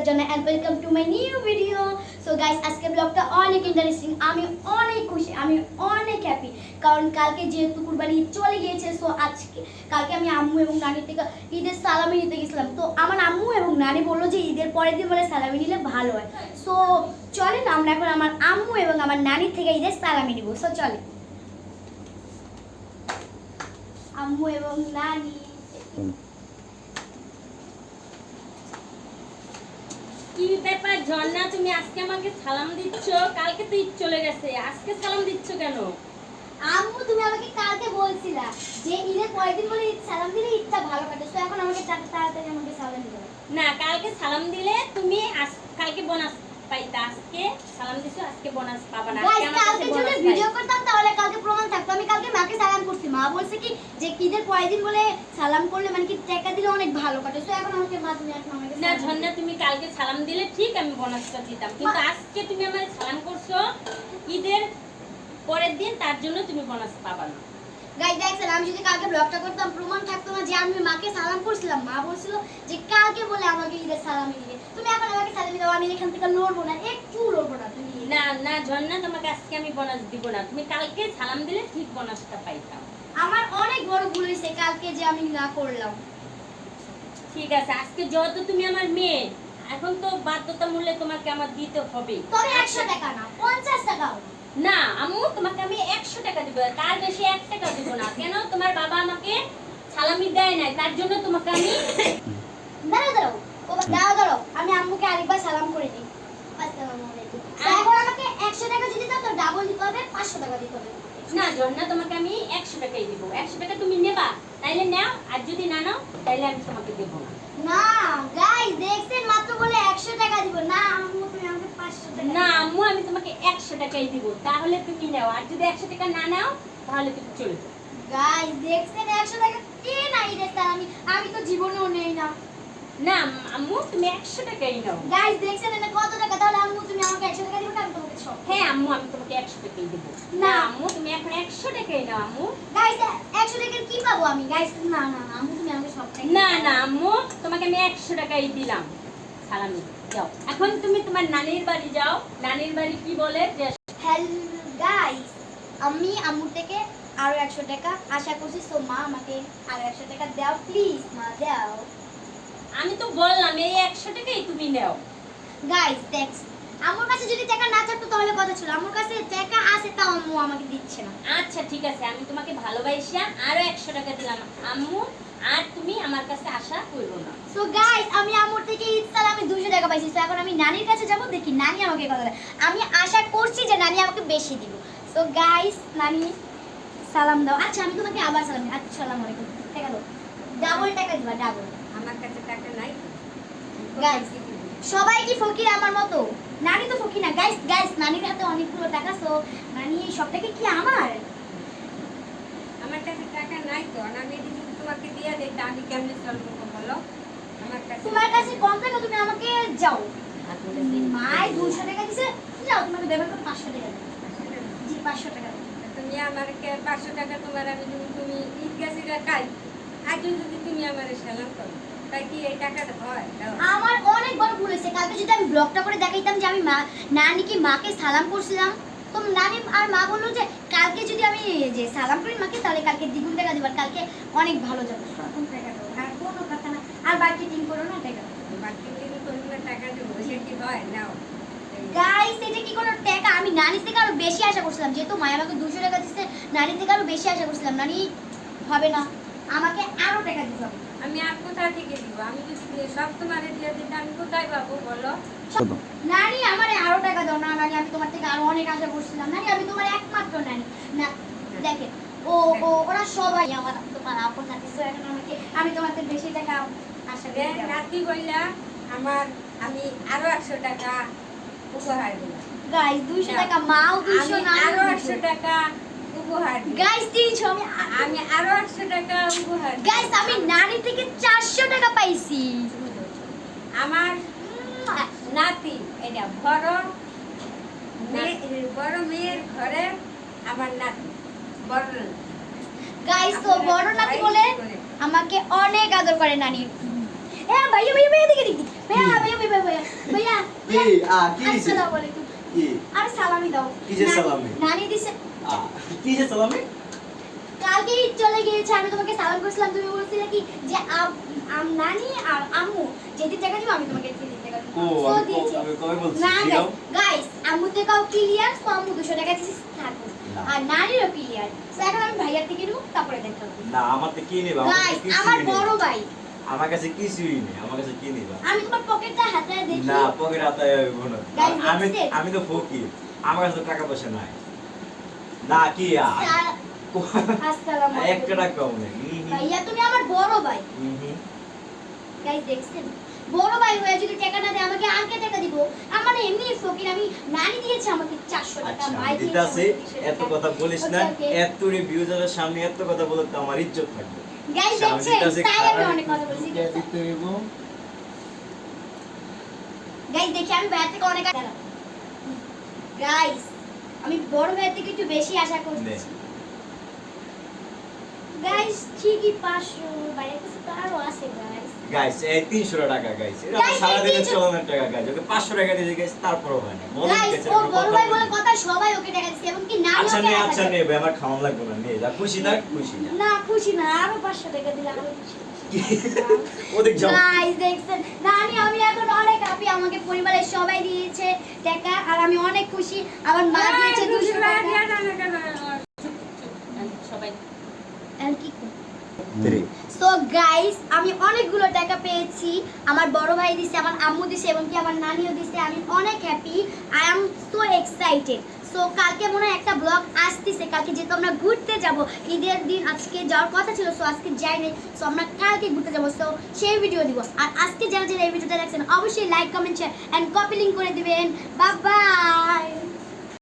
জন্য and welcome to my new video. So guys, আজকে ব্লগটা অনেক ইন্টারেস্টিং। আমি অনেক খুশি, আমি অনেক হ্যাপি, কারণ কালকে যেহেতু কুরবানি ঈদ চলে গিয়েছে। সো কালকে আমি আম্মু এবং নানির থেকে ঈদের সালামি নিতে গেছিলাম। তো আমার আম্মু এবং নানি বললো যে ঈদের পরের দিন বলে সালামি নিলে ভালো হয়। সো চলেন আমরা এখন আমার আম্মু এবং আমার নানির থেকে ঈদের সালামি নিব। সো চলে আম্মু এবং নানি। কি ব্যাপার ঝর্ণা, তুমি আজকে আমাকে সালাম দিচ্ছ? কালকে তো ঈদ চলে গেছে, আজকে সালাম দিচ্ছ কেন? আম্মু, তুমি আমাকে কালকে বলছিলা যে ঈদের পরের দিন বলে ঈদ সালাম দিলে ঈদটা ভালো কাটে। তো এখন আমাকে তাড়াতাড়ি আমাকে সালাম দিতে হবে। না, কালকে সালাম দিলে তুমি কালকে বোনাস পাইতা, আজকে সালাম দিছো, আজকে বোনাস পাবা না। গাইস, কালকে যদি ভিডিও করতাম তাহলে কালকে প্রমাণ থাকতো। আমি কালকে মাকে সালাম করছি, মা বলছে কি যে ঈদের পরের দিন বলে সালাম করলে মানে কি টাকা দিলে অনেক ভালো কাটে। তো এখন আমাকে মা, তুমি এখন আমাকে না ঝর্ণা, তুমি কালকে সালাম দিলে ঠিক আমি বোনাসটা দিতাম, কিন্তু আজকে তুমি আমাকে সালাম করছো ঈদের পরের দিন, তার জন্য তুমি বোনাস পাবা না। গাইস দেখছেন, আমি যদি কালকে ব্লগটা করতাম প্রমাণ থাকতো না যে আমি মাকে সালাম করছিলাম। মা বলছিল যে কালকে বলে আমাকে ঈদের সালামি দিবে। তুমি এখন আমাকে সালামি দাও, আমি এখান থেকে লড়বো না, একটু লড়বো না। তুমি না না ঝর্ণা, তোমাকে আজকে আমি বোনাস দিব না। তুমি কালকে সালাম দিলে ঠিক বোনাসটা পাইতাম। আমার অনেক বড় ভুল হয়েছে কালকে যে আমি না করলাম। ঠিক আছে, আজকে যেহেতু তুমি আমার মেয়ে, এখন তো বাধ্যতামূলক তোমাকে আমার দিতে হবে। তবে 100 টাকা না, 50 টাকাও না আম্মু, তোমাকে আমি 100 টাকা দিব, তার বেশি 1 টাকা দিব না। কেন? তোমার বাবা আমাকে সালামি দেয় নাই, তার জন্য তোমাকে আমি দাঁড়াও ও দাঁড়াও, আমি আম্মুকে আরেকবার সালাম করে দিই। আসসালামু আলাইকুম। এখন আমাকে 100 টাকা যদি দাও তো ডাবল দিতে হবে, 500 টাকা দিতে হবে। না জন্না, তোমাকে আমি 100 টাকাই দিব। 100 টাকা তুমি নেবা, তাইলে নাও, আর যদি না নাও তাইলে আমি তোমাকে দেব না। না গাইস, দেখছেন মাত্র বলে 100 টাকা দিব। না আম্মু, তুমি আমাকে 500 টাকা না আম্মু, আমি তোমাকে 100 টাকাই দিব, তাহলে তুমি নাও, আর যদি 100 টাকা না নাও তাহলে তুমি চলে যাও। গাইস দেখছেন, 100 টাকা কে নাই রে? আমি তো জীবনেও নেই না। না আম্মু, তুমি 100 টাকাই নাও। গাইস দেখছেন এটা কত টাকা? তাহলে আম্মু তুমি আমাকে 100 টাকা দিও না, আমি তোমাকে সব। হ্যাঁ আম্মু, আমি তোমাকে 100 টাকাই দেব। না আম্মু, তুমি এখন 100 টাকাই নাও আম্মু। গাইস 100 টাকার কি পাবো আমি? গাইস না না না, আম্মু তুমি আমাকে সব টাকা। না না আম্মু, তোমাকে আমি 100 টাকাই দিলাম সালামি। যাও এখন তুমি তোমার নানির বাড়ি যাও। নানির বাড়ি কি বলে যে হ্যালো গাইস, আমি আম্মুর থেকে আরো 100 টাকা আশা করছি। সো মা, আমাকে আরো 100 টাকা দাও প্লিজ, মা দাও। আমি তো বললাম এই 100 টাকাই তুমি নাও। গাইস দেখছ, আম্মুর কাছে যদি টাকা না থাকতো তাহলে কথা ছিল। আম্মুর কাছে টাকা আছে, তাও আম্মু আমাকে দিচ্ছে না। আচ্ছা ঠিক আছে, আমি তোমাকে ভালোবাসিয়া আরো 100 টাকা দিলাম আম্মু, আর তুমি আমার কাছে আশা করো না। সো গাইস, আমি আম্মুর থেকে ঈদ সালামি 200 টাকা পাইছি। সো এখন আমি নানির কাছে যাব, দেখি নানি আমাকে কত দেয়। আমি আশা করছি যে নানি আমাকে বেশি দিব। সো গাইস, নানি সালাম দাও। আচ্ছা আমি তোমাকে আবার সালাম দিই। আসসালামু আলাইকুম। টাকা দাও, ডাবল টাকা দিবা, ডাবল। আমার কাছে টাকা নাই। গাইস সবাই কি ফকির আমার মতো? নানি তো ফকির না। গাইস গাইস, নানির হাতে অনেকগুলো টাকা। সো নানি এই সব টাকা কি আমার? আমার কাছে টাকা নাই তো, আমি যদি তোমাকে দিয়া দেই আমি কেমনে চলবো বলো? আমার কাছে তোমার কাছে কম টাকা, তুমি আমাকে যাও। মাই 200 টাকা দিছে, যাও তোমাকে দেবে 500 টাকা দেব। জি 500 টাকা দেব। তুমি আমাকে 500 টাকা তোমার আমি যদি তুমি ঈদ গেছি কাল, আজ যদি তুমি আমারে সালাম করো, তাই কি এই টাকাটা হয়? আমার অনেক বড় ভুল হয়েছে। কালকে যদি আমি ব্লগটা করে দেখাইতাম যে আমি নানিকে মাকে সালাম করছিলাম, তো নানি আর মা বললো যে কালকে যদি আমি যে সালাম করি মাকে তাহলে কালকে দ্বিগুণ টাকা দিবার, কালকে অনেক ভালো যাবে। এখন টাকা দাও, আর কোনো কথা না, আর মার্কেটিং করো না, টাকা দাও। মার্কেটিং করলে টাকা দেবো, সে কি হয়? নাও গাইস, এটা কি কোনো টাকা? আমি নানি থেকে আরো বেশি আশা করছিলাম, যেহেতু মায়া আমাকে 200 টাকা দিচ্ছে, নানি থেকে আরো বেশি আশা করছিলাম। নানি হবে না, আমাকে আরো টাকা দিতে হবে। আমি আর কোথা থেকে দিব? আমি যদি সব তোমারে দিয়ে দিতে আমি কোথায় পাবো বলো? নানি আমারে আরো টাকা দাও না। নানি, আমি তোমার থেকে আরো অনেক আশা করছিলাম। নানি, আমি তোমার একমাত্র নানি। না দেখেন, ওরা সবাই আমার তোমার আপন নাতি। সো এখন আমি তোমার থেকে বেশি টাকা আশা করি। নাতি বললা আমার, আমি আরো 100 টাকা উপহার দিলাম। গাইস 200 টাকা, মাও 200, আমি না আরো 100 টাকা উপহার দিলাম। গাইস 300, আমি আরো 100 টাকা উপহার দিলাম। গাইস আমি নানি থেকে 400 টাকা পাইছি। আমার নাতি এটা বড় মেয়ের ঘরে আমার নাতি বড়। গাইস তো বড় নাতি বলে আমাকে অনেক আদর করে নানি। ভাইয়া ভাইয়া ভাইয়া, দেখি দেখি ভাইয়া ভাইয়া ভাইয়া ভাইয়া ভাইয়া কি কি দিছে? আসসালামু আলাইকুম কি আর সালামি দাও কিসের সালামি? নানি দিছে কি যে সালামি? কালকে ঈদ চলে গিয়েছে আমি তোমাকে সালাম করেছিলাম তুমি বলছিলে কি যে নানি আর আম্মু যেতে টাকা দিব আমি তোমাকে দিতে টাকা দিব ও So আমি দিয়েছে। আমি কবে বলছি? না দিও? গাইস আম্মু থেকেও ক্লিয়ার সো আম্মু 200 টাকা দিছিস থাকো না। আর নানিরও ক্লিয়ার সো এখন আমি ভাইয়ার থেকে নেব তারপরে দেখাবো না আমার তো কি নিবা? আমার গাইস কাছে আমার কিছুই বড় নেই। ভাই আমার কাছে কিছুই নেই। আমার কাছে কি নিবা? আমি তোমার পকেটটা হাতে দেখি না পকেট হাতায় হইব না। Guys, আমি দেখছেন? আমি তো ফকির। আমার কাছে তো টাকা পয়সা নাই। না কি আসসালামু একটা আলাইকুম টাকাও নেই। ভাইয়া তুমি আমার বড় ভাই গাইস দেখছেন বড় ভাই হয়ে যদি টাকা না দেয় আমাকে আর কে টাকা দিব আমার এমনি ফকির আমি নানি দিয়েছে আমাকে 400 টাকা আচ্ছা ভাই আমি দিয়েছে দিতাছি আমাকে 200 এত টাকা। কথা বলিস না। Okay, okay. এত রিভিউজারের সামনে এত কথা বললে তো আমার ইজ্জত থাকবে। গাইস আমি দেখছেন দিতাছি তাই আমি খারাপ অনেক কথা বলছি কে দিতে হইব? গাইস দেখি আমি ভাই থেকে অনেক গাইস আমি বড় ভাই থেকে একটু বেশি আশা করছি নে। গাইস ঠিকই 500 ভাইয়ের কাছে তো আরো আছে গাইস গাইস এই 300 টাকা গাইস এটা Guys, সারা এই দিনের 300 চলনের টাকা গাইস ওকে 500 টাকা দিয়ে গাইস তারপরও হয় না বলেন গাইস গেছে ও বড় ভাই বলে কথা সবাই ওকে টাকা দিচ্ছে এবং কি নানি আচ্ছা ওকে নে 1000 আচ্ছা টাকা নে ভাই আমার খাওয়া লাগবে না নে যা খুশি না খুশি না না খুশি না আরো 500 টাকা দিলে আরো খুশি ওদিক যাও গাইস দেখছেন নানি আমি এখন অনেক হ্যাপি আমাকে পরিবারের সবাই দিয়েছে টাকা আর আমি অনেক খুশি আমার মা দিয়েছে 200 টাকা সবাই আর কি সো গাইস আমি অনেকগুলো টাকা পেয়েছি আমার বড় ভাই দিছে আমার আম্মু দিছে এবং কি আমার নানিও দিছে আমি অনেক happy I am so excited so কালকে মনে হয় একটা ব্লগ আসতেছে কালকে যেহেতু আমরা ঘুরতে যাব ঈদের দিন আজকে যাওয়ার কথা ছিল সো আজকে যাই নাই সো আমরা কালকে ঘুরতে যাব সো সেই ভিডিও দিব আর আজকে যারা যারা এই ভিডিওটা দেখছেন অবশ্যই like comment share and copy link করে দিবেন বাই